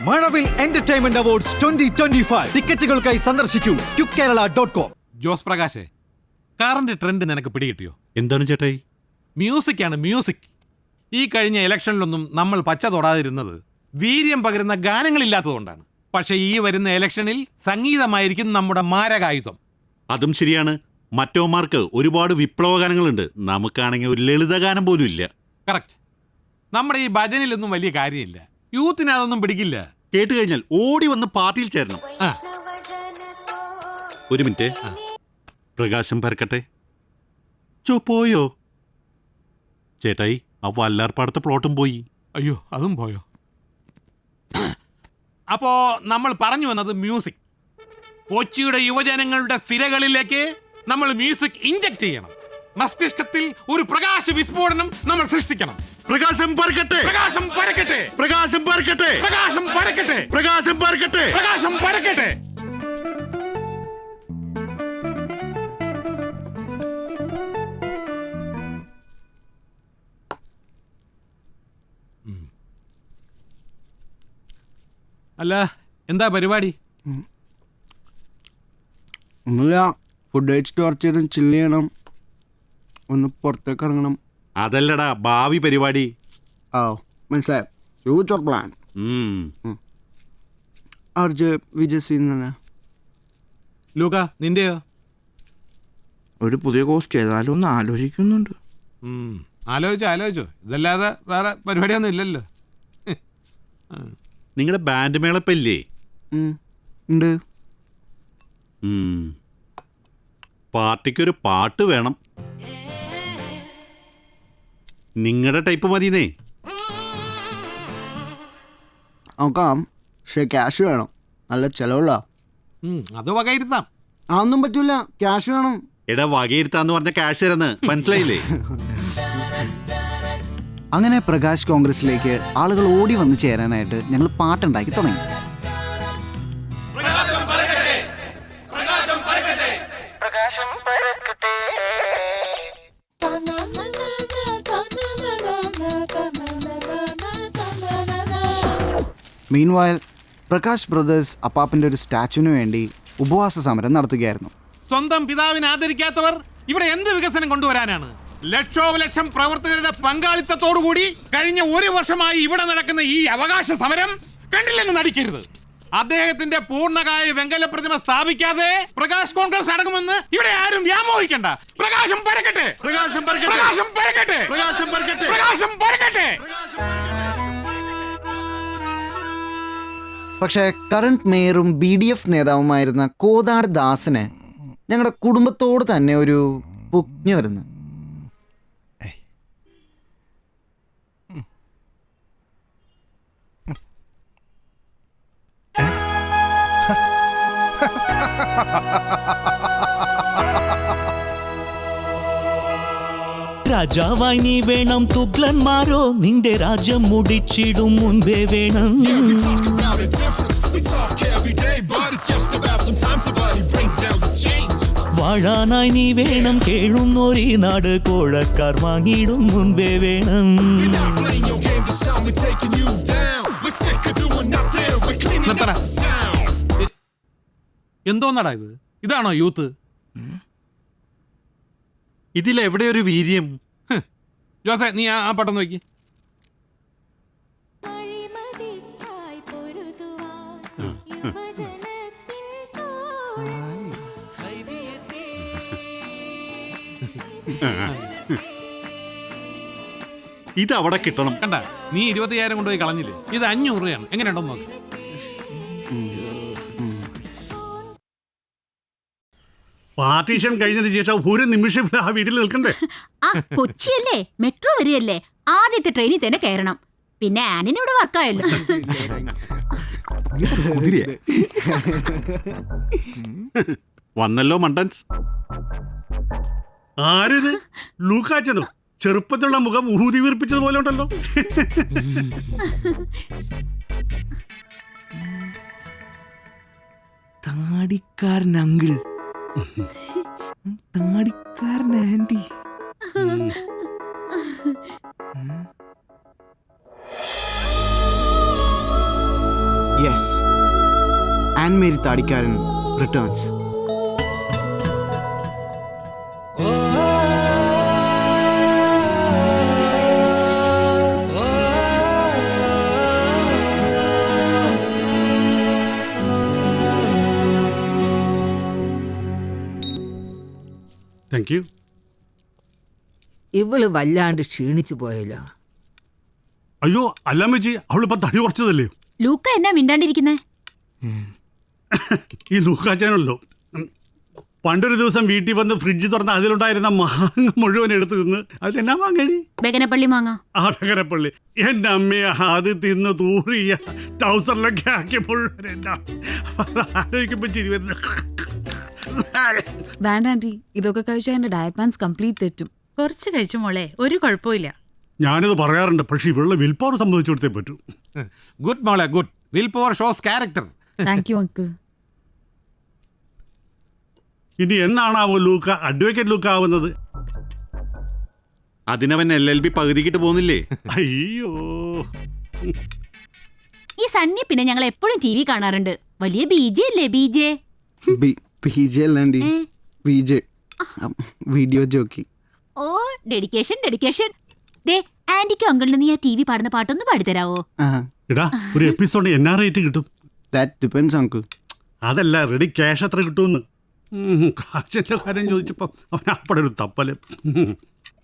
മഴവിൽ entertainment awards 2025 ടിക്കറ്റുകൾക്കായി സന്ദർശിക്കൂ QKerala.com. Jose പ്രകാശേ, കാറിന്റെ trend നിനക്ക് പിടികിട്ടിയോ? എന്താണ് ചേട്ടായി? മ്യൂസിക് ആണ്, മ്യൂസിക്. ഈ കഴിഞ്ഞ ഇലക്ഷനിലൊന്നും നമ്മൾ പച്ച തൊടാതിരുന്നത് വീര്യം പകരുന്ന ഗാനങ്ങളില്ലാത്തതുകൊണ്ടാണ്. പക്ഷേ ഈ വരുന്ന ഇലക്ഷനിൽ സംഗീതമായിരിക്കും നമ്മുടെ മാരകായുധം. അതും ശരിയാണ്. മറ്റോമാർക്ക് ഒരുപാട് വിപ്ലവ ഗാനങ്ങളുണ്ട്, നമുക്കാണെങ്കിൽ ഒരു ലളിതഗാനം പോലും ഇല്ല. കറക്റ്റ്. നമ്മുടെ ഈ ഭജനിലൊന്നും വലിയ കാര്യമില്ല. യൂത്തിന് അതൊന്നും പിടിക്കില്ല. കേട്ട് കഴിഞ്ഞാൽ ഓടി വന്ന് പാർട്ടിയിൽ ചേരണം. ഒരു മിനിറ്റ്, പ്രകാശം പരക്കട്ടെ. പോയോ ചേട്ടായി? ആ വല്ലാർപ്പാടത്തെ പ്ലോട്ടും പോയി. അയ്യോ, അതും പോയോ? അപ്പോ നമ്മൾ പറഞ്ഞു വന്നത് മ്യൂസിക്. കൊച്ചിയുടെ യുവജനങ്ങളുടെ സിരകളിലേക്ക് നമ്മൾ മ്യൂസിക് ഇഞ്ചക്ട് ചെയ്യണം. മസ്തിഷ്കത്തിൽ ഒരു പ്രകാശ വിസ്ഫോടനം നമ്മൾ സൃഷ്ടിക്കണം. പ്രകാശം പരക്കട്ടെ, പ്രകാശം പരക്കട്ടെ, പ്രകാശം പരക്കട്ടെ, പ്രകാശം പരക്കട്ടെ, പ്രകാശം പരക്കട്ടെ, പ്രകാശം പരക്കട്ടെ. അല്ല, എന്താ പരിപാടി? ഒന്നുമില്ല, ഫുഡ് കഴിച്ചിട്ട് കുറച്ച് നേരം ചില്ല് ചെയ്യണം, ഒന്ന് പുറത്തേക്ക് ഇറങ്ങണം. അതല്ലടാ ഭാവി പരിപാടി. ആ മനസ്സിലായി, ഫ്യൂച്ചർ പ്ലാൻ. ആർജ് വിജയ് സിംഗ് തന്നെ. ലൂക്ക, നിന്റെയോ? ഒരു പുതിയ കോസ്റ്റ് ചെയ്താലും ഒന്ന് ആലോചിക്കുന്നുണ്ട്. ആലോചിച്ചോ. ഇതല്ലാതെ വേറെ പരിപാടിയൊന്നും ഇല്ലല്ലോ. നിങ്ങളുടെ ബാൻഡ് മേളപ്പല്ലേ? ഉണ്ട്. പാർട്ടിക്കൊരു പാട്ട് വേണം. നിങ്ങളുടെ ടൈപ്പ് മതിന്നേ. നോക്കാം, പക്ഷേ ക്യാഷ് വേണം. നല്ല ചിലവുള്ള. അത് വകയിരുത്താം. അതൊന്നും പറ്റൂല, ക്യാഷ് വേണം. എടാ, വകയിരുത്താന്ന് പറഞ്ഞ ക്യാഷ് തരുന്ന് മനസ്സിലായില്ലേ? അങ്ങനെ പ്രകാശ് കോൺഗ്രസിലേക്ക് ആളുകൾ ഓടി വന്ന് ചേരാനായിട്ട് ഞങ്ങൾ പാട്ടുണ്ടാക്കി തുടങ്ങി. മീൻവൈൽ പ്രകാശ് ബ്രദേഴ്സ് അപ്പാപ്പൻ്റെ ഒരു സ്റ്റാച്ചുവിന് വേണ്ടി ഉപവാസ സമരം നടത്തുകയായിരുന്നു. സ്വന്തം പിതാവിനെ ആദരിക്കാത്തവർ ഇവിടെ എന്ത് വികസനം കൊണ്ടുവരാനാണ്? ലക്ഷോപലക്ഷം പ്രവർത്തകരുടെ പങ്കാളിത്തത്തോടുകൂടി കഴിഞ്ഞ ഒരു വർഷമായി ഇവിടെ നടക്കുന്ന ഈ അവകാശ സമരം കണ്ടില്ലെന്ന് നടിക്കരുത്. അദ്ദേഹത്തിന്റെ പൂർണ്ണകായ വെങ്കല പ്രതിമ സ്ഥാപിക്കാതെ പ്രകാശ് കോൺഗ്രസ് അടങ്ങുമെന്ന് ഇവിടെ ആരും വ്യാമോഹിക്കണ്ട. പ്രകാശം പരക്കട്ടെ, പ്രകാശം പരക്കട്ടെ, പ്രകാശം പരക്കട്ടെ, പ്രകാശം പരക്കട്ടെ, പ്രകാശം പരക്കട്ടെ. പക്ഷേ കറണ്ട് മേയറും BDF നേതാവുമായിരുന്ന കോതാർ ദാസിന് ഞങ്ങളുടെ കുടുംബത്തോട് തന്നെ ഒരു പുജ്ഞ വരുന്നു. രാജാവായി നീ വേണം, തുഗ്ലന്മാരോ നിന്റെ രാജ്യം മുടിച്ചിടും മുൻപേ വേണം. വാഴാനായി നീ വേണം, കേഴുന്നോരീ നാട് കോഴക്കാർ വാങ്ങിയിടും മുൻപേ വേണം. എന്തോന്നടാ ഇത്? ഇതാണോ യൂത്ത്? ഇതിലെവിടെ ഒരു വീര്യം? ജോസേ, നീ ആ പട്ടം നോക്കി. ഇത് അവിടെ കിട്ടണം. കണ്ട, നീ 25,000 കൊണ്ടുപോയി കളഞ്ഞില്ലേ? ഇത് 500 രൂപയാണ്. എങ്ങനെയുണ്ടോന്ന് നോക്ക്. പാർട്ടീഷൻ കഴിഞ്ഞതിന് ശേഷം ഒരു നിമിഷം ആ വീട്ടിൽ നിൽക്കണ്ടേ? ആ കൊച്ചിയല്ലേ, മെട്രോ വരികയല്ലേ, ആദ്യത്തെ ട്രെയിനിൽ തന്നെ കയറണം. പിന്നെ ആനിന് ഇവിടെ വർക്കായല്ലോ. വന്നല്ലോ മണ്ടൻസ്. ആരിത്? ലൂക്കാച്ചനോ? ചെറുപ്പത്തിലുള്ള മുഖം ഊതി വീർപ്പിച്ചതുപോലെ ഉണ്ടല്ലോ. താടിക്കാരൻ അങ്കിൾ, താടിക്കാരൻ ആന്റി. യെസ്, ആൻഡ് മേരി താടിക്കാരൻ റിട്ടേൺസ്. Thank you. ഇവള് വല്ലാണ്ട് ക്ഷീണിച്ചു പോയല്ലോ. അയ്യോ അല്ലമ്മച്ചി, അവളിപ്പോ തടി കുറച്ചതല്ലേ. ലൂക്ക എന്നാ മിണ്ടാണ്ടിരിക്കുന്നേ? ഈ ലൂക്കാച്ചാനല്ലോ, പണ്ടൊരു ദിവസം വീട്ടിൽ വന്ന് ഫ്രിഡ്ജ് തുറന്ന് അതിലുണ്ടായിരുന്ന മാങ്ങ മുഴുവൻ എടുത്ത് തിന്ന്. അതിലെന്നാ മാങ്ങടി? ബെഗനപ്പള്ളി മാങ്ങ. ആടകരപ്പള്ളി. എൻ്റെ അമ്മയെ അത് തിന്ന് തൂറിയ ട്രൗസറിലൊക്കെ ആക്കി മുഴുവൻ. എന്നാ ആലോചിക്കുമ്പോ ചിരി വരുന്നത്. വേണ്ട ആന്റി, ഇതൊക്കെ കഴിച്ചാൽ എന്റെ ഡയറ്റ് പ്ലാൻസ് കംപ്ലീറ്റ് തെറ്റും. കുറച്ച് കഴിച്ചു മോളെ, ഒരു കുഴപ്പമില്ല. ഞാനിത് പറയാറുണ്ട്, പക്ഷെ ഇവളുടെ വിൽ പവർ സംബന്ധിച്ചു കൊടുത്തേ പറ്റൂ. ഗുഡ് മോളെ, good. Will power shows character. Thank you uncle. ഇനി എന്നാണാവോ ലൂക്ക അഡ്വക്കേറ്റ് ലൂക്ക ആവുന്നത്? അതിനവൻ LLB പകുതിക്കിട്ട് പോകുന്നില്ലേ? അയ്യോ, ഈ സണ്ണി പിന്നെ ഞങ്ങൾ എപ്പോഴും TV കാണാറുണ്ട്. വലിയ BJ അല്ലേ? BJ PJ അല്ലാണ്ടി VJ, വീഡിയോ ജോക്കി. ഓ, ഡെഡിക്കേഷൻ ഡെഡിക്കേഷൻ. ദേ, ആന്റിക്കും അങ്കിളിന് നീ ആ TV പാടുന്ന പാട്ടൊന്ന് പാടിത്തരാവോ? എടാ ഒരു എപ്പിസോഡ് എന്നാ റേറ്റ് കിട്ടും? That depends uncle. അതല്ല, റെഡി ക്യാഷ് എത്ര കിട്ടുമെന്ന്. കാശിന്റെ കാര്യം ചോദിച്ചപ്പോ അവൻ അപ്പടെ ഒരു തപ്പല്.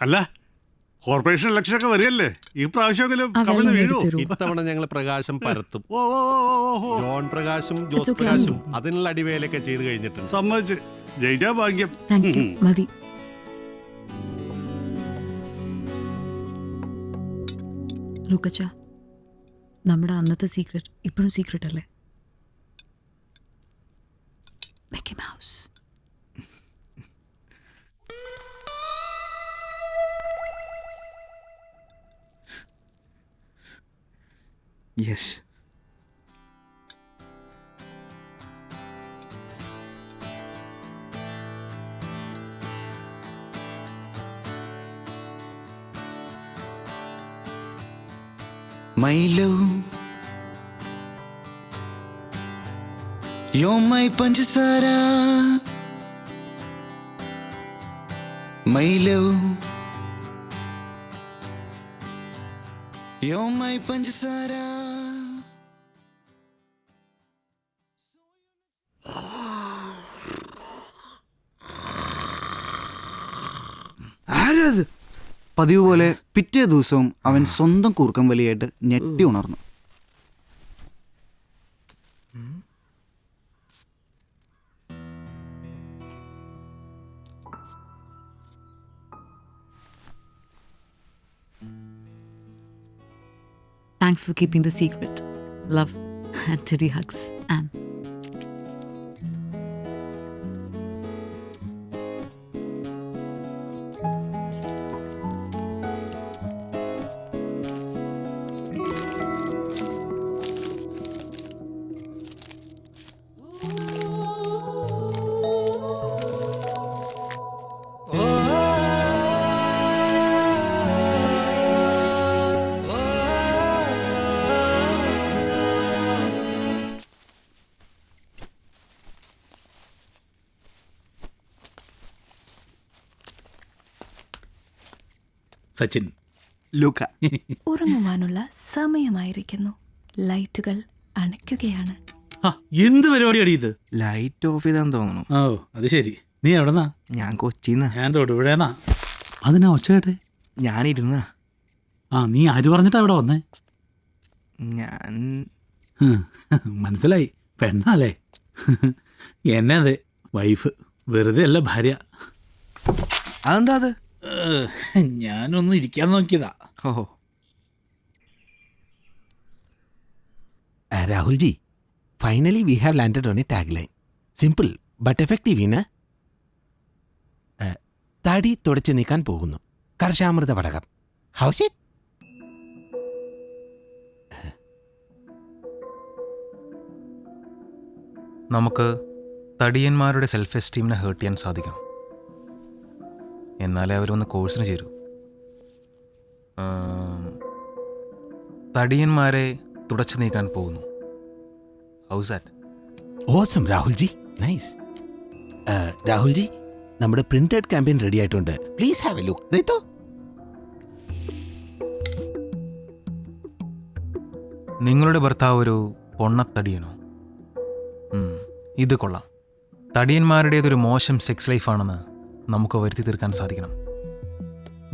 അല്ല, കോർപ്പറേഷൻ ഇലക്ഷൻ ഒക്കെ വരികയല്ലേ, ഈ പ്രാവശ്യമെങ്കിലും കവിഞ്ഞ് വീഴുവോ? ഇത്തവണ ഞങ്ങൾ പ്രകാശം പരത്തും. ഓ ഓ, ഓ, ഓ, ഓ. ജോൺ പ്രകാശും ജോസ് പ്രകാശും അതിനുള്ള അടിവേലൊക്കെ ചെയ്ത് കഴിഞ്ഞിട്ടുണ്ട്. സമ്മതിച്ച്, ജയിച്ചാ ഭാഗ്യം. Thank you. മതി. ലൂക്കച്ച, നമ്മുടെ അന്നത്തെ സീക്രട്ട് ഇപ്പോഴും സീക്രട്ട് അല്ലേ? Mickey mouse. Yes. My love, you're my panchasara. My love, you're my panchasara. ആരത്? പതിവ് പോലെ പിറ്റേ ദിവസവും അവൻ സ്വന്തം കൂർക്കം വലിയായിട്ട് ഞെട്ടി ഉണർന്നു. Thanks for keeping the secret. Love and titty hugs, Anne. Sachin. ലൂക്ക. ഉറങ്ങുവാനുള്ള സമയമായിരിക്കുന്നു. ലൈറ്റുകൾ അണയ്ക്കുകയാണ്. എന്ത് പരിപാടിയാടി ഇത്? ലൈറ്റ് ഓഫ് ചെയ്താന്ന് തോന്നുന്നു. ഓ, അത് ശരി. നീ എവിടെന്നാ? ഞാൻ കൊച്ചിന്നാ. ഞാൻ തൊടുപുഴേന്നാ. അതിനാ ഒച്ച കേട്ടെ? ഞാനിരുന്ന. നീ ആര് പറഞ്ഞിട്ടാ ഇവിടെ വന്നേ? ഞാൻ മനസ്സിലായി, പെണ്ണാലേ. എന്നെ അതെ, വൈഫ്. വെറുതെ അല്ല ഭാര്യ. അതെന്താ അത്? ഞാനൊന്ന് ഇരിക്കാൻ നോക്കിയതാ. ഓഹോ. Rahul ji, finally we have landed on a tagline. Simple but effective in തടി തുടച്ചു നീക്കാൻ പോകുന്നു. കർഷാമൃത വടകം. How's it? നമുക്ക് തടിയന്മാരുടെ സെൽഫ് എസ്റ്റീമിനെ ഹേർട്ട് ചെയ്യാൻ സാധിക്കും. എന്നാലേ അവരൊന്ന് കോഴ്സിന് ചേരൂ. തടിയന്മാരെ തുടച്ചു നീക്കാൻ പോകുന്നു. How's that? Awesome Rahulji, nice. Rahulji, നമ്മുടെ പ്രിന്റഡ് ക്യാമ്പയിൻ റെഡി ആയിട്ടുണ്ട്. Please have a look. റീത്തോ, നിങ്ങളുടെ ഭർത്താവ് ഒരു പൊണ്ണത്തടിയനോ? ഇത് കൊള്ളാം. തടിയന്മാരുടേതൊരു മോശം സെക്സ് ലൈഫാണെന്ന് നമുക്ക് വരുത്തി തീർക്കാൻ സാധിക്കണം.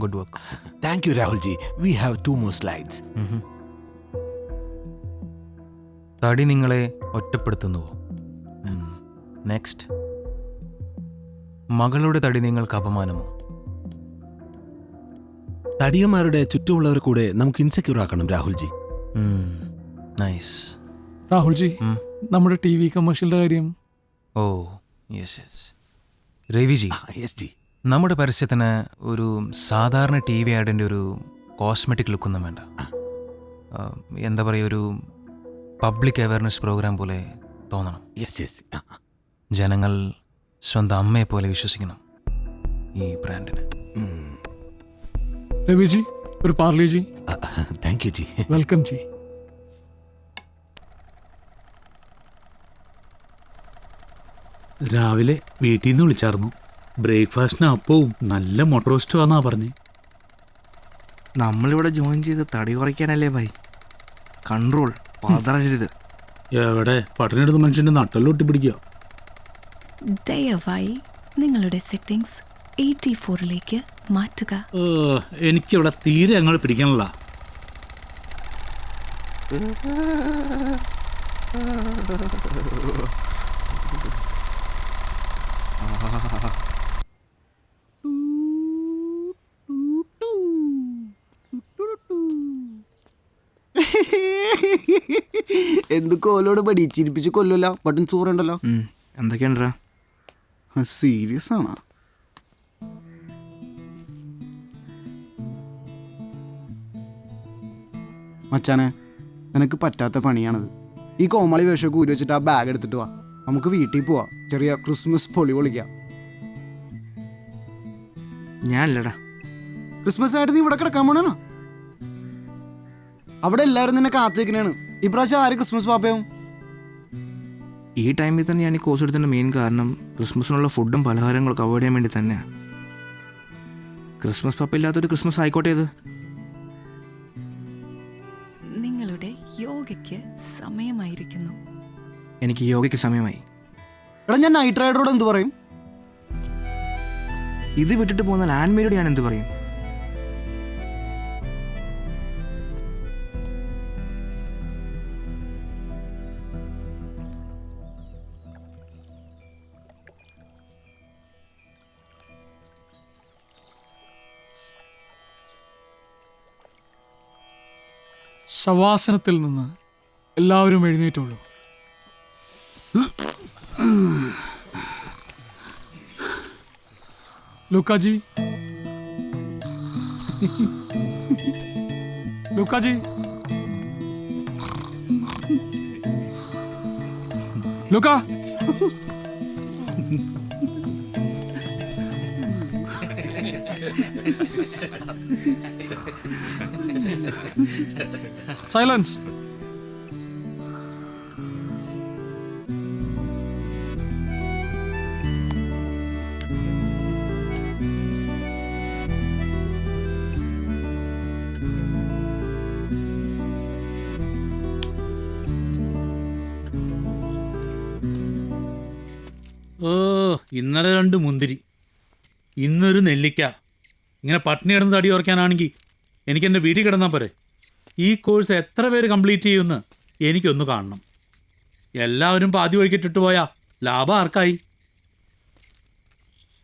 Good work. Thank you Rahulji. We have 2 more slides. തടി നിങ്ങളെ ഒറ്റപ്പെടുത്തുന്നുവോ? നെക്സ്റ്റ്. മകളുടെ തടി നിങ്ങൾക്ക് അപമാനമോ? തടിയന്മാരുടെ ചുറ്റുമുള്ളവർ കൂടെ നമുക്ക് ഇൻസെക്യൂർ ആക്കണം രാഹുൽജി. നൈസ്. രാഹുൽജി, നമ്മുടെ TV കമേഴ്ഷ്യലിന്റെ കാര്യം. Oh yes yes. Raviji, yes ji. നമ്മുടെ പരസ്യത്തിന് ഒരു സാധാരണ TV ആഡിൻ്റെ ഒരു കോസ്മെറ്റിക് ലുക്കൊന്നും വേണ്ട. എന്താ പറയുക, ഒരു പബ്ലിക് അവയർനെസ് പ്രോഗ്രാം പോലെ തോന്നണം. Yes yes. ജനങ്ങൾ സ്വന്തം അമ്മയെ പോലെ വിശ്വസിക്കണം ഈ ബ്രാൻഡിന്. രവിജി, ഒരു Parle-G. Thank you G. Welcome G. രാവിലെ വീട്ടിൽ നിന്ന് വിളിച്ചായിരുന്നു. ബ്രേക്ക്ഫാസ്റ്റിന് അപ്പവും നല്ല മുട്ട റോസ്റ്റും ആണെന്നാ പറഞ്ഞേ. നമ്മളിവിടെ ജോയിൻ ചെയ്ത് തടി കുറയ്ക്കാനല്ലേ ഭായി. കൺട്രോൾ, പതറരുത്. എവിടെ പട്ടിണിയെടുത്ത മനുഷ്യൻ്റെ നട്ടെല്ലാം ഒട്ടിപ്പിടിക്കുക. ദയവായി നിങ്ങളുടെ സെറ്റിംഗ്സ് 84ലേക്ക് മാറ്റുക. എനിക്കിവിടെ തീരെ അങ്ങോട്ട് പിടിക്കണല്ല. എന്ത് കോലോട് പടി ചിരിപ്പിച്ച് കൊല്ലല്ല. ബട്ടൺ ചോറുണ്ടല്ലോ. എന്തൊക്കെയാണ്ടാ? സീരിയസ് ആണോ? മച്ചാനെ, നിനക്ക് പറ്റാത്ത പണിയാണത്. ഈ കോമാളി വേഷമൊക്കെ ഊരി വെച്ചിട്ട് ആ ബാഗ് എടുത്തിട്ട് വാ. നമുക്ക് വീട്ടിൽ പോവാ. ചെറിയ ക്രിസ്മസ് പൊളിക്കാം. ഞാനല്ലടാ. ക്രിസ്മസ് ആയിട്ട് നീ ഇവിടെ കിടക്കാൻ പോണോ? അവിടെ എല്ലാവരും നിന്നെ കാത്തിരിക്കണേണ്. ഇപ്രാവശ്യം ആര് ക്രിസ്മസ് പാപ്പയാവും? ഈ ടൈമിൽ തന്നെ ഞാൻ ഈ കോഴ്സ് എടുത്തതിൻ്റെ മെയിൻ കാരണം ക്രിസ്മസിനുള്ള ഫുഡും പലഹാരങ്ങളൊക്കെ അവോയ്ഡ് ചെയ്യാൻ വേണ്ടി തന്നെയാണ്. ക്രിസ്മസ് പാപ്പ ഇല്ലാത്തൊരു ക്രിസ്മസ് ആയിക്കോട്ടെ ഇത്. നിങ്ങളുടെ യോഗയ്ക്ക് സമയമായിരിക്കുന്നു. എനിക്ക് യോഗയ്ക്ക് സമയമായി. എടാ, ഞാൻ നൈറ്റ് റൈഡറോട് എന്ത് പറയും? ഇത് വിട്ടിട്ട് പോകുന്ന ലാൻഡ്മേരോട് ഞാൻ എന്ത് പറയും? ശവാസനത്തിൽ നിന്ന് എല്ലാവരും എഴുന്നേറ്റുള്ളൂ. ലൂക്കാജി, ലൂക്കാജി, ലൂക്കാ. Silence. ഇന്നലെ 2 മുന്തിരി, ഇന്നൊരു നെല്ലിക്ക. ഇങ്ങനെ പട്ടിണി കിടന്ന് തടി കുറയ്ക്കാനാണെങ്കിൽ എനിക്ക് എൻ്റെ വീട്ടിൽ കിടന്നാൽ പോരെ. ഈ കോഴ്സ് എത്ര പേര് കംപ്ലീറ്റ് ചെയ്യുമെന്ന് എനിക്കൊന്ന് കാണണം. എല്ലാവരും പാതി വഴിക്കിട്ടിട്ട് പോയാ ലാഭം ആർക്കായി?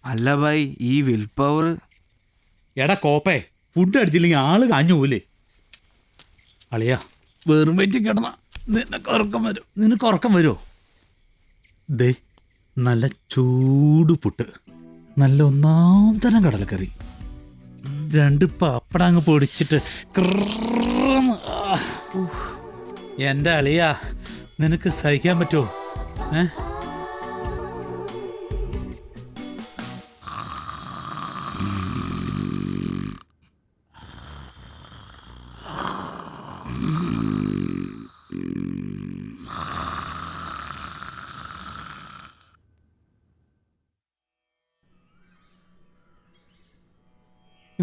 അല്ല ഭായി, ഈ വിൽ പവർ. എടാ കോപ്പേ, ഫുഡ് അടിച്ചില്ലെങ്കിൽ ആള് കാഞ്ഞു പോവില്ലേ? അളിയാ, വെറും വയറ്റിൽ കിടന്ന നിനക്ക് ഉറക്കം വരുമോ? ദേ, നല്ല ചൂട് പുട്ട്, നല്ല 1-ാം തരം കടലക്കറി, 2 പപ്പടം അങ്ങ് പൊടിച്ചിട്ട് എൻ്റെ അളിയാ, നിനക്ക് സഹിക്കാൻ പറ്റുമോ?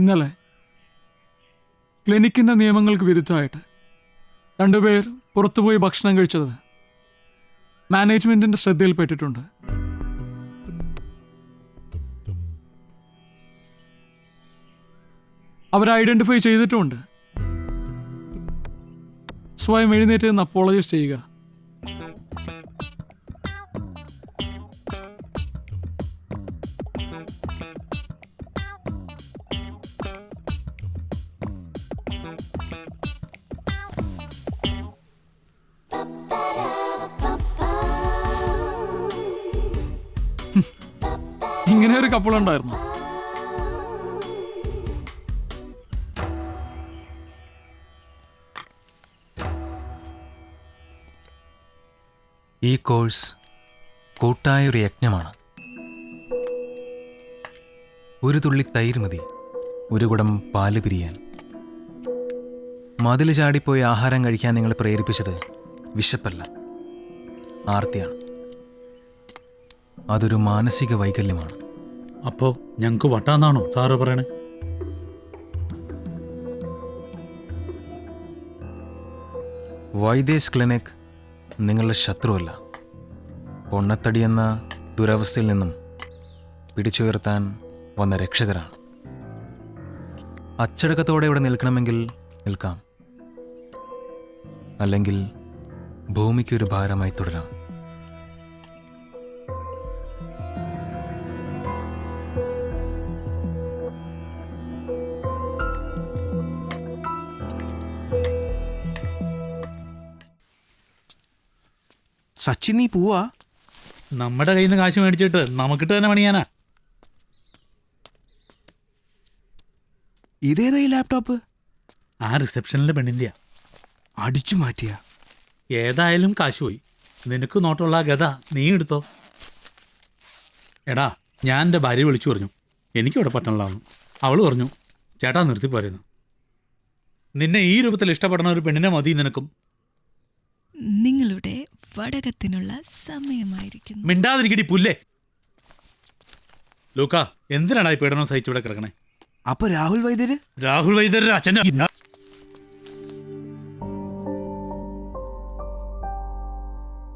ഇന്നലെ ക്ലിനിക്കിൻ്റെ നിയമങ്ങൾക്ക് വിരുദ്ധമായിട്ട് 2 പേർ പുറത്തുപോയി ഭക്ഷണം കഴിച്ചത് മാനേജ്മെൻറ്റിൻ്റെ ശ്രദ്ധയിൽപ്പെട്ടിട്ടുണ്ട്. അവരെ ഐഡൻറ്റിഫൈ ചെയ്തിട്ടുമുണ്ട്. സ്വയം എഴുന്നേറ്റ് നിന്ന് അപ്പോളജൈസ് ചെയ്യുക. ഇങ്ങനെ ഒരു കപ്പിളുണ്ടായിരുന്നു. ഈ കോഴ്സ് കൂട്ടായൊരു യജ്ഞമാണ്. ഒരു തുള്ളി തൈര് മതി ഒരു കുടം പാല് പിരിയാൻ. മതിൽ ചാടിപ്പോയി ആഹാരം കഴിക്കാൻ നിങ്ങളെ പ്രേരിപ്പിച്ചത് വിശപ്പല്ല, ആർത്തിയാണ്. അതൊരു മാനസിക വൈകല്യമാണ്. അപ്പോൾ ഞങ്ങൾക്ക് വട്ടാന്നാണോ സാറ് പറയണേ? വൈദേസ് ക്ലിനിക് നിങ്ങളുടെ ശത്രുവല്ല. പൊണ്ണത്തടി എന്ന ദുരവസ്ഥയിൽ നിന്നും പിടിച്ചുയർത്താൻ വന്ന രക്ഷകരാണ്. അച്ചടക്കത്തോടെ ഇവിടെ നിൽക്കണമെങ്കിൽ നിൽക്കാം, അല്ലെങ്കിൽ ഭൂമിക്കൊരു ഭാരമായി തുടരാം. സച്ചിൻ, നീ പോവാ? നമ്മുടെ കയ്യിൽ നിന്ന് കാശ് മേടിച്ചിട്ട് നമുക്കിട്ട് തന്നെ പണിയാനാ. ഇതേതാ ഈ ലാപ്ടോപ്പ്? ആ റിസപ്ഷനിലെ പെണ്ണിൻ്റെയാ. അടിച്ചു മാറ്റിയ? ഏതായാലും കാശ് പോയി. നിനക്ക് നോട്ടുള്ള ആ ഗത നീ എടുത്തോ. എടാ, ഞാൻ എൻ്റെ ഭാര്യ വിളിച്ചു പറഞ്ഞു എനിക്കിവിടെ പറ്റണല്ലാന്ന്. അവൾ പറഞ്ഞു ചേട്ടാ നിർത്തിപ്പോരുന്നു. നിന്നെ ഈ രൂപത്തിൽ ഇഷ്ടപ്പെടുന്ന ഒരു പെണ്ണിനെ മതി നിനക്കും. നിങ്ങളുടെ വടകത്തിനുള്ള സമയമായിരിക്കുന്നു. മിണ്ടാതിരിക്കടി പുല്ലേ. ലൂക്ക, എന്തിനാണ് ഈ പീഡനം സഹിച്ചിവിടെ കിടക്കണേ? അപ്പൊ രാഹുൽ വൈദ്യര്? രാഹുൽ വൈദ്യരുടെ അച്ഛൻ്റെ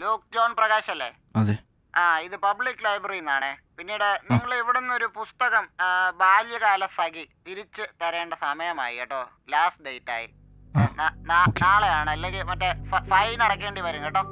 ലൂക്ക് ജോൺ പ്രകാശ് അല്ലേ? അതെ. ഇത് പബ്ലിക് ലൈബ്രറിയിൽ നിന്നാണേ. പിന്നീട് നിങ്ങൾ ഇവിടെ നിന്നൊരു പുസ്തകം ബാല്യകാല സഖി തിരിച്ച് തരേണ്ട സമയമായി കേട്ടോ. ലാസ്റ്റ് ഡേറ്റ് ആയി. നാളെയാണ്, അല്ലെങ്കിൽ മറ്റേ ഫൈൻ അടക്കേണ്ടി വരും കേട്ടോ.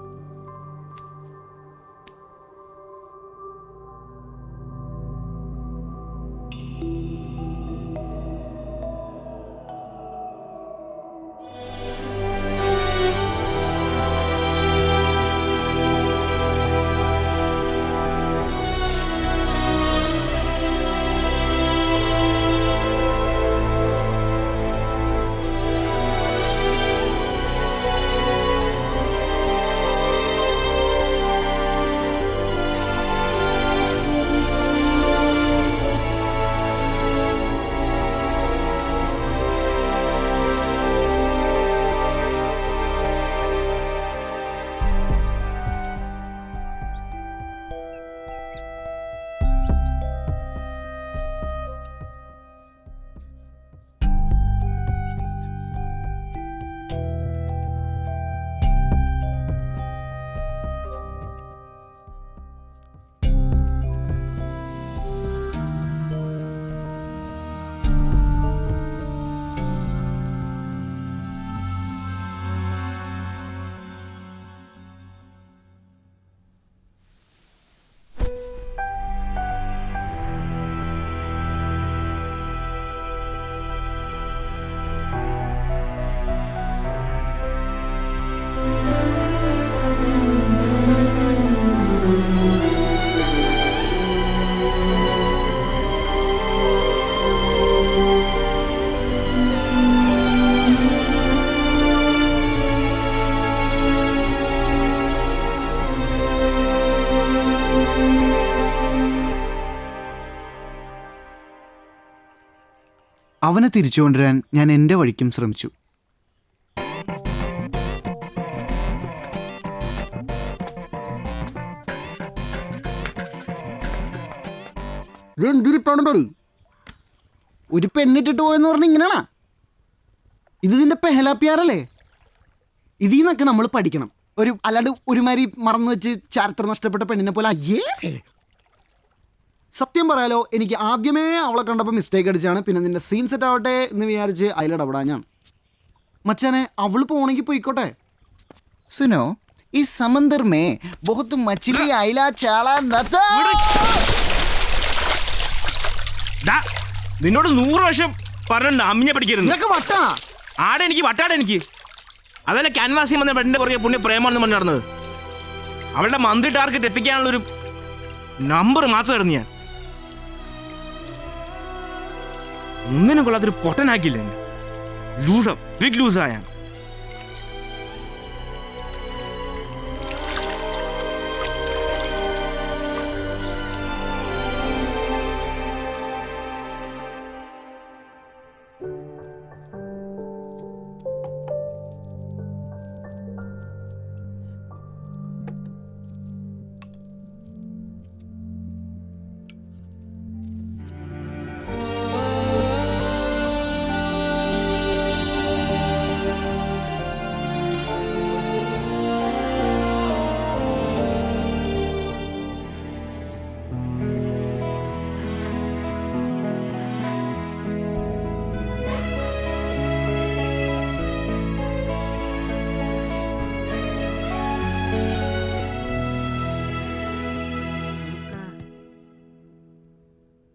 അവനെ തിരിച്ചു കൊണ്ടുവരാൻ ഞാൻ എൻ്റെ വഴിക്കും ശ്രമിച്ചു. ഒരു പെണ്ണിട്ടിട്ട് പോയെന്ന് പറഞ്ഞ ഇങ്ങനെയാണാ? ഇത് ഇതിന്റെ പെഹലാപ്പിയാറല്ലേ? ഇതിൽ നിന്നൊക്കെ നമ്മൾ പഠിക്കണം. അല്ലാണ്ട് ഒരുമാതിരി മറന്നു വെച്ച് ചരിത്രം നഷ്ടപ്പെട്ട പെണ്ണിനെ പോലെ. അയ്യേ, സത്യം പറയാലോ, എനിക്ക് ആദ്യമേ അവളെ കണ്ടപ്പോൾ മിസ്റ്റേക്ക് അടിച്ചാണ്. പിന്നെ നിന്റെ സീൻ സെറ്റ് ആവട്ടെ എന്ന് വിചാരിച്ച് അതിലിടപെടാഞ്ഞാണ്. മച്ചാനെ, അവള് പോണെങ്കിൽ പോയിക്കോട്ടെ. സുനോ, ഈ സമന്ദർ മേ ബഹുത്ത് മച്ചിലി അയില ചാള നിന്നോട് 100 വർഷം പറഞ്ഞ അമ്മിനെ പഠിക്കരുത്. നിനക്ക് വട്ടാ? ആടെ എനിക്ക് വട്ടാടെ എനിക്ക്. അതല്ല ക്യാൻവാസിൽ വന്ന പെണ്ണിന്റെ പുറകെ പുണ്യ പ്രേമാണെന്ന് പറഞ്ഞു നടന്നത്. അവളുടെ മന്ത്ലി ടാർഗറ്റ് എത്തിക്കാനുള്ളൊരു നമ്പർ മാത്രമായിരുന്നു ഞാൻ. ഒന്നിനും കൊള്ളാത്തൊരു പൊട്ടനാക്കിയില്ല എന്നെ. ബിഗ് ലൂസായ.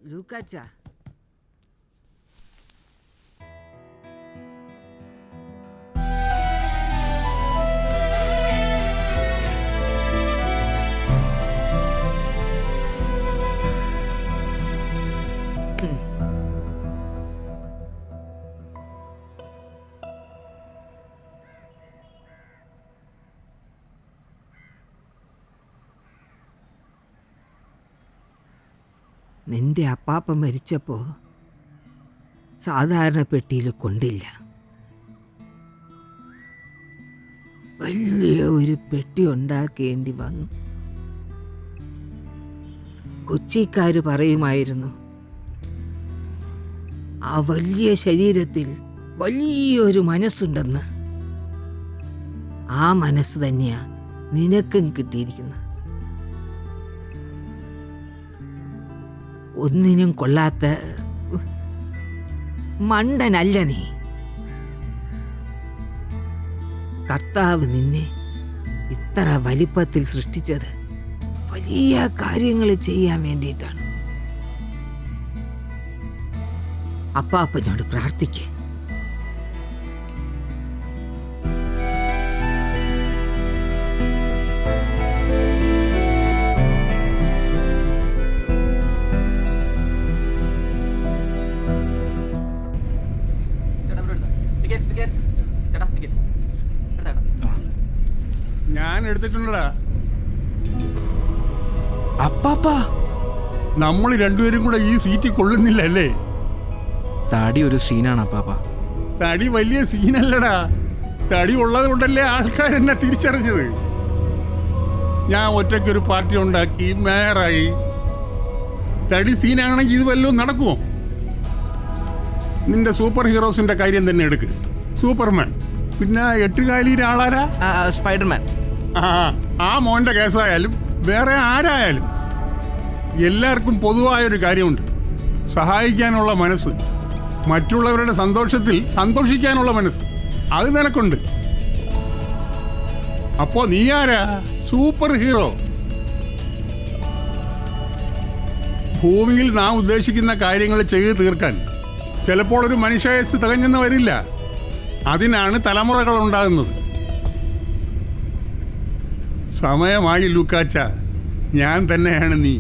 ലൂക്കാച്ചാ, നിന്റെ അപ്പാപ്പ മരിച്ചപ്പോൾ സാധാരണ പെട്ടിയിൽ കൊണ്ടില്ല. വലിയ ഒരു പെട്ടി ഉണ്ടാക്കേണ്ടി വന്നു. കൊച്ചിക്കാര് പറയുമായിരുന്നു, ആ വലിയ ശരീരത്തിൽ വലിയൊരു മനസ്സുണ്ടെന്ന്. ആ മനസ്സ് തന്നെയാ നിനക്കും കിട്ടിയിരിക്കുന്നത്. ഒന്നിനും കൊള്ളാത്ത മണ്ടനല്ല നീ. കർത്താവ് നിന്നെ ഇത്ര വലിപ്പത്തിൽ സൃഷ്ടിച്ചത് വലിയ കാര്യങ്ങൾ ചെയ്യാൻ വേണ്ടിയിട്ടാണ്. അപ്പാപ്പനോട് പ്രാർത്ഥിക്ക്. ഞാൻ എടുത്തിട്ടുണ്ടടാ. അപ്പാപ്പാ, നമ്മൾ രണ്ടുപേരും കൂടെ ഈ സീറ്റിൽ കൊള്ളുന്നില്ല അല്ലേ? തടി ഒരു സീനാണ് അപ്പാപ്പ. തടി വലിയ സീനല്ലടാ. തടി ഉള്ളത് കൊണ്ടല്ലേ ആൾക്കാർ എന്നെ തിരിച്ചറിഞ്ഞത്. ഞാൻ ഒറ്റയ്ക്കൊരു പാർട്ടി ഉണ്ടാക്കി മേയറായി. തടി സീനാണെങ്കിൽ ഇത് വല്ലതും നടക്കുമോ? നിന്റെ സൂപ്പർ ഹീറോസിന്റെ കാര്യം തന്നെ എടുക്ക്. സൂപ്പർമാൻ, പിന്നെ 8 കാലിയുടെ ആളാരാ? സ്പൈഡർമാൻ. ആ മോന്റെ കേസായാലും വേറെ ആരായാലും എല്ലാവർക്കും പൊതുവായൊരു കാര്യമുണ്ട്: സഹായിക്കാനുള്ള മനസ്സ്, മറ്റുള്ളവരുടെ സന്തോഷത്തിൽ സന്തോഷിക്കാനുള്ള മനസ്സ്. അത് നിനക്കുണ്ട്. അപ്പോ നീ ആരാ? Super hero. ഭൂമിയിൽ നാം ഉദ്ദേശിക്കുന്ന കാര്യങ്ങൾ ചെയ്തു തീർക്കാൻ ചിലപ്പോൾ ഒരു മനുഷ്യായുസ്സ് തികഞ്ഞെന്ന് വരില്ല. അതിനാണ് തലമുറകൾ ഉണ്ടാകുന്നത്. സമയമായി ലൂക്കാച്ച, ഞാൻ തന്നെയാണ് നീ.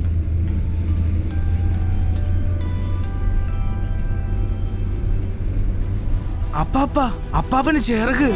അപ്പാപ്പന് ചേർക്ക്.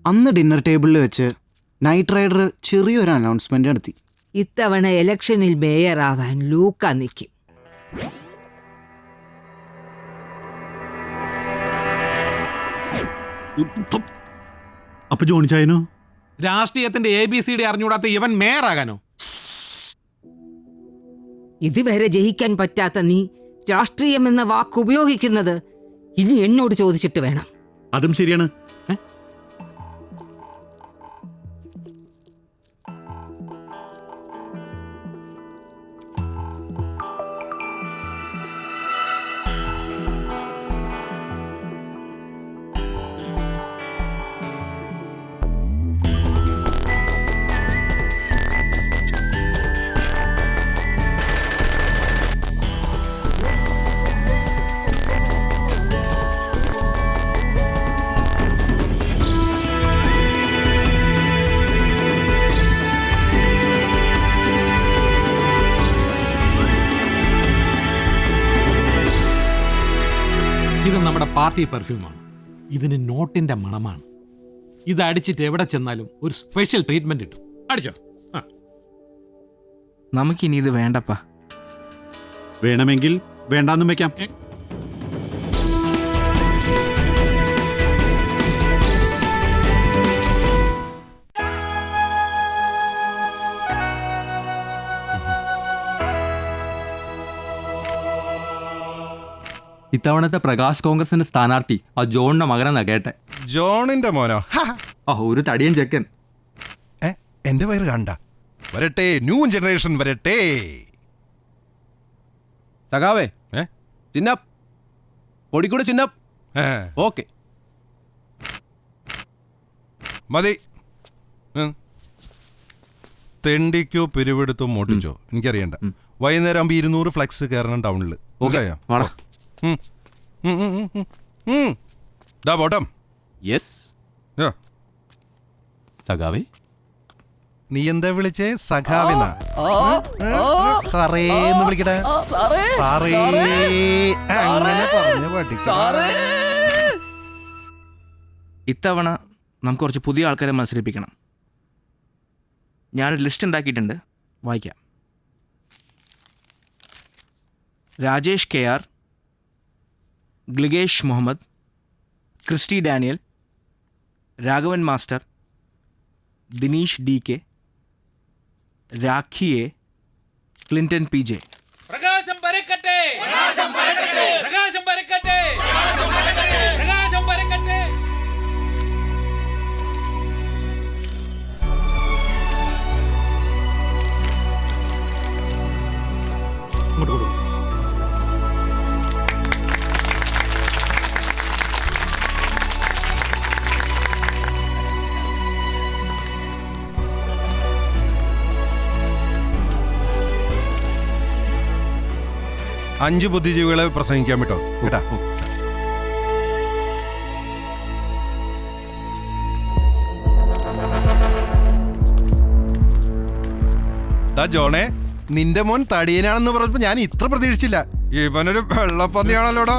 അന്ന് ഡിന്നർ ടേബിളിൽ വെച്ച് നൈറ്റ് റൈഡർ ചെറിയൊരു അനൗൺസ്മെന്റ് നടത്തി. ഇത്തവണ ഇലക്ഷനിൽ മേയറാവാൻ ലൂക്ക നിൽക്കും. അപ്പൊ ജോണിച്ചായനോ? രാഷ്ട്രീയത്തിന്റെ ABCD അറിഞ്ഞുകൂടാത്ത ഇവൻ മേയറാകാനോ? ഇതുവരെ ജയിക്കാൻ പറ്റാത്ത നീ രാഷ്ട്രീയം എന്ന വാക്ക് ഉപയോഗിക്കുന്നത് ഇനി എന്നോട് ചോദിച്ചിട്ട് വേണം. അതും ശരിയാണ്. ഇത് നമ്മുടെ പാർട്ടി പെർഫ്യൂമാണ്. ഇതിന് നോട്ടിന്റെ മണമാണ്. ഇത് അടിച്ചിട്ട് എവിടെ ചെന്നാലും ഒരു സ്പെഷ്യൽ ട്രീറ്റ്മെന്റ് കിട്ടും. അടിച്ചോ. നമുക്കിനി ഇത് വേണ്ടപ്പാ. വേണമെങ്കിൽ വേണ്ടാന്നും വെക്കാം. ഇത്തവണത്തെ പ്രകാശ് കോൺഗ്രസിന്റെ സ്ഥാനാർത്ഥി ആ ജോണിന്റെ മകനെന്നാ കേട്ടെ. ജോണിന്റെ മോനോ? ഒരു തടിയൻ ചെക്കൻ. എന്റെ വയറ് കണ്ട. വരട്ടെ, ന്യൂ ജനറേഷൻ വരട്ടെ. സഖാവേ, ചിന്നപ്പ് പൊടിക്കൂടെ ചിന്നപ്പ്. ഓക്കെ മതി. തെണ്ടിക്കോ പിരിവെടുത്തോ മോട്ടിച്ചോ എനിക്കറിയണ്ട. വൈകുന്നേരം ആകുമ്പോൾ 200 ഫ്ലെക്സ് കയറണം ടൗണിൽ. ബോട്ടം. യെസ് സഖാവേ. നീ എന്താ വിളിച്ചേ? സഖാവിനാ? സാറേന്ന് വിളിക്കട്ടെ. സാറേ അങ്ങനെ പറഞ്ഞു പഠിക്കണം. ഇത്തവണ നമുക്ക് കുറച്ച് പുതിയ ആൾക്കാരെ മത്സരിപ്പിക്കണം. ഞാനൊരു ലിസ്റ്റ് ഉണ്ടാക്കിയിട്ടുണ്ട്, വായിക്കാം. രാജേഷ് KR, ഗ്ലിഗേഷ് Muhammad, Christy Daniel, Raghavan master, Dinesh DK, Rakhi A, Clinton PJ. പ്രകാശം പരക്കട്ടെ, പ്രകാശം പരക്കട്ടെ, പ്രകാശം പരക്കട്ടെ, പ്രകാശം പരക്കട്ടെ. അഞ്ച് ബുദ്ധിജീവികളെ പ്രസംഗിക്കാൻ വിട്ടോ കേട്ടാ. ജോണേ, നിന്റെ മോൻ തടിയനാണെന്ന് പറഞ്ഞപ്പോ ഞാൻ ഇത്ര പ്രതീക്ഷിച്ചില്ല. ഇവനൊരു വെള്ളപ്പന്നിയാണല്ലോടാ.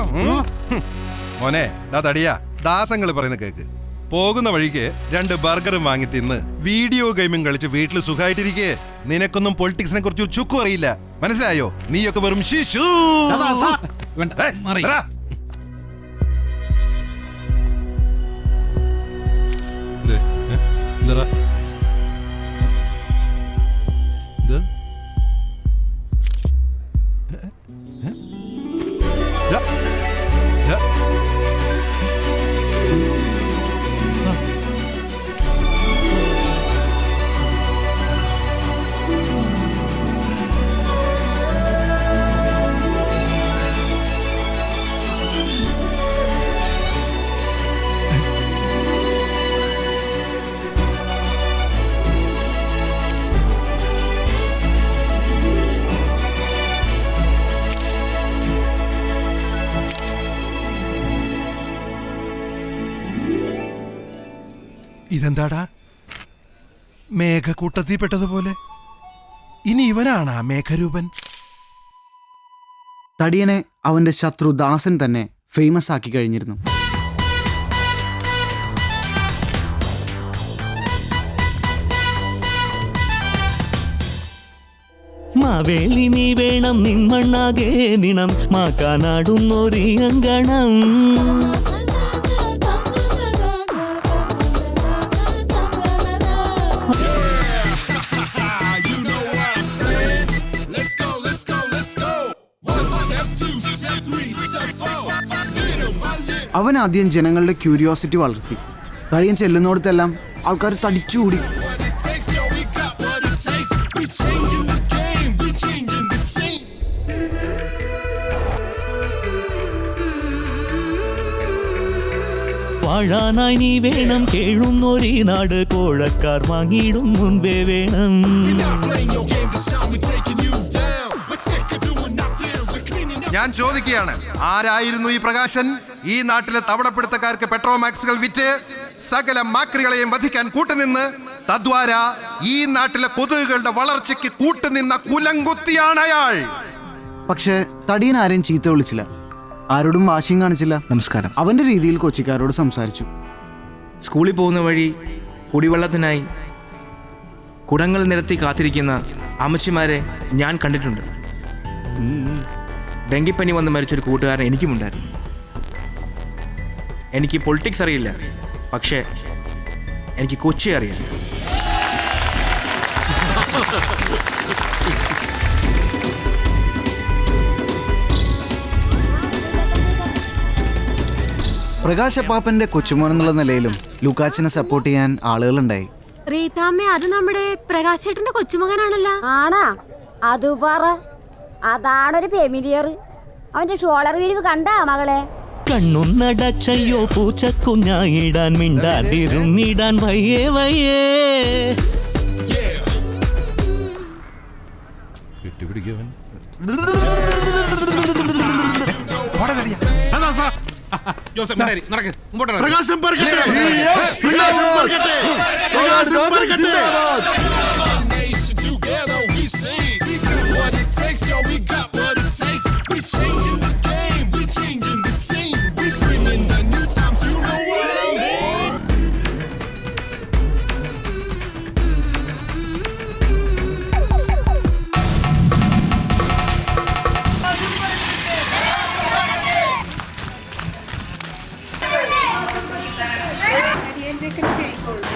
മോനെ തടിയാ, ദാസങ്ങൾ പറയുന്ന കേക്ക്. പോകുന്ന വഴിക്ക് 2 ബർഗറും വാങ്ങി തിന്ന് വീഡിയോ ഗെയിമും കളിച്ച് വീട്ടിൽ സുഖമായിട്ടിരിക്കേ. നിനക്കൊന്നും പൊളിറ്റിക്സിനെ കുറിച്ച് ചുക്കും അറിയില്ല, മനസ്സിലായോ? നീയൊക്കെ വെറും ശിശു. ഇതെന്താടാ, മേഘക്കൂട്ടത്തിൽ പെട്ടതുപോലെ? ഇനി ഇവനാണ് ആ മേഘരൂപൻ? തടിയനെ അവന്റെ ശത്രു ദാസൻ തന്നെ ഫേമസ് ആക്കി കഴിഞ്ഞിരുന്നു. മാവേലി നീ വേണം നിന്മണ്ണാകെ നിണം മാക്കാനാടുന്നൊരീ അങ്കണം. അവൻ ആദ്യം ജനങ്ങളുടെ ക്യൂരിയോസിറ്റി വളർത്തി. തടിയൻ ചെല്ലുന്നിടത്തെല്ലാം ആൾക്കാർ തടിച്ചുകൂടി. വാഴാനായി നീ വേണം കേഴുന്നൊരീ നാട് കോഴക്കാർ വാങ്ങിയിടും മുൻപേ വേണം. ഞാൻ ചോദിക്കുകയാണ്, ആരായിരുന്നു ഈ പ്രകാശൻ? ഈ നാട്ടിലെ തവണപ്പിടുത്തക്കാർക്ക് പെട്രോമാക്സുകൾ വിറ്റ് സകല മാക്രികളെയും വധിക്കാൻ കൂട്ടുനിന്ന് തദ്വാര ഈ നാട്ടിലെ കൊതുകുകളുടെ വളർച്ചയ്ക്ക് കൂട്ടുനിന്ന കുലങ്കുത്തിയാണ് അയാൾ. പക്ഷേ തടിയൻ ആരെയും ചീത്ത വിളിച്ചില്ല, ആരോടും വാശിയും കാണിച്ചില്ല. നമസ്കാരം. അവന്റെ രീതിയിൽ കൊച്ചിക്കാരോട് സംസാരിച്ചു. സ്കൂളിൽ പോകുന്ന വഴി കുടിവെള്ളത്തിനായി കുടങ്ങൾ നിരത്തി കാത്തിരിക്കുന്ന അമ്മച്ചിമാരെ ഞാൻ കണ്ടിട്ടുണ്ട്. ഡെങ്കിപ്പനി വന്ന് മരിച്ചൊരു കൂട്ടുകാരൻ എനിക്കുമുണ്ടായിരുന്നു. എനിക്ക് പൊളിറ്റിക്സ് അറിയില്ല, പക്ഷേ എനിക്ക് കൊച്ചി അറിയാം. പ്രകാശപ്പാപ്പന്റെ കൊച്ചുമോൻ എന്നുള്ള നിലയിലും ലൂക്കാച്ചിനെ സപ്പോർട്ട് ചെയ്യാൻ ആളുകളുണ്ടായി. റീതാമ്മ, അത് നമ്മുടെ പ്രകാശേട്ടന്റെ കൊച്ചുമകനാണല്ലോ. ആണാ? അത് പറ. അതാണൊരു ഫെമിലിയർ. അവന്റെ ഷോളർ വിരിവ് കണ്ടാ മകളെ? കണ്ണുന്നടച്ചയ്യോ പൂച്ചക്കുഞ്ഞായിടാൻ മിണ്ടാതിരുന്നിടാൻ വയ്യേ വയ്യേ. പ്രകാശം പറക്കട്ടെ, പ്രകാശം പറക്കട്ടെ, പ്രകാശം പറക്കട്ടെ.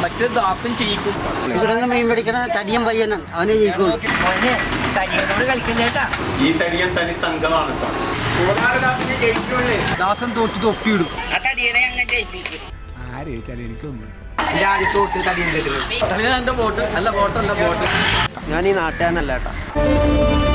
മറ്റേ ദാസൻ ചെയ്യിക്കും. ഇവിടെ നിന്ന് മീൻ പിടിക്കണ തടിയൻ പയ്യനാണ്, അവനെ ജയിക്കുള്ളൂ. ഈ തടിയൻ തനി തങ്കമാണ്. ദാസൻ തോറ്റ് തൊപ്പിയിടും. ഞാൻ ഈ നാട്ടുകാരനല്ല കേട്ടോ.